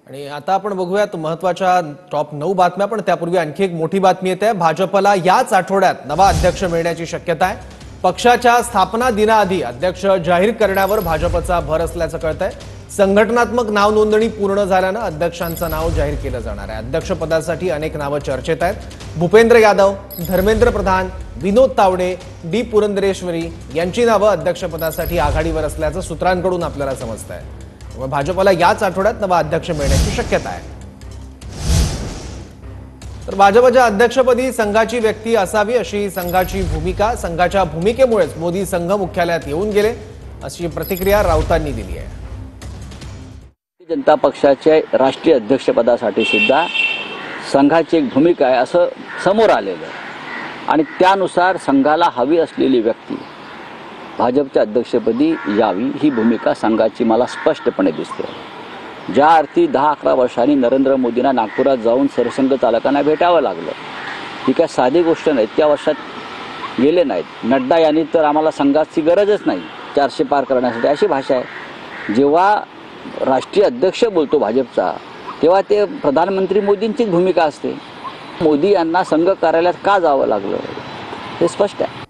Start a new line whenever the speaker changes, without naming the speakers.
आणि आता आपण बघूयात महत्त्वाच्या टॉप 9 बातम्या, पण त्यापूर्वी आणखी एक मोठी बातमी येते। भाजपला याच आठवड्यात नवा अध्यक्ष मिळण्याची शक्यता आहे। पक्षाच्या स्थापना दिनाआधी अध्यक्ष जाहीर करण्यावर भाजपचा भर असल्याचं कळतंय। संघटनात्मक नाव नोंदणी पूर्ण झाल्यानं अध्यक्षांचं नाव जाहीर केलं जाणार आहे। अध्यक्षपदासाठी अनेक नावं चर्चेत आहेत। भूपेंद्र यादव, धर्मेंद्र प्रधान, विनोद तावडे, डी पुरंदरेश्वरी यांची नावं अध्यक्षपदासाठी आघाडीवर असल्याचं सूत्रांकडून आपल्याला समजतंय। भाजपला याच आठवड्यात नवा अध्यक्ष मिळण्याची शक्यता आहे। तर भाजपच्या अध्यक्षपदी संघाची व्यक्ती असावी अशी संघाची भूमिका, संघाच्या भूमिकेमुळेच मोदी संघ मुख्यालयात येऊन गेले अशी प्रतिक्रिया राऊतांनी दिली आहे।
जनता पक्षाच्या राष्ट्रीय अध्यक्षपदासाठी सुद्धा संघाची एक भूमिका आहे असं समोर आलेलं आहे आणि त्यानुसार संघाला हवी असलेली व्यक्ती भाजपच्या अध्यक्षपदी यावी ही भूमिका संघाची मला स्पष्टपणे दिसते। ज्या अर्थी 10-11 वर्षांनी नरेंद्र मोदींना नागपुरात जाऊन सरसंघ चालकांना भेटावं लागलं, ही काय साधी गोष्ट नाही। त्या वर्षात गेले नाहीत। नड्डा यांनी तर आम्हाला संघाची गरजच नाही 400 पार करण्यासाठी अशी भाषा आहे। जेव्हा राष्ट्रीय अध्यक्ष बोलतो भाजपचा, तेव्हा ते प्रधानमंत्री मोदींचीच भूमिका असते। मोदी यांना संघ कार्यालयात का जावं लागलं हे स्पष्ट आहे।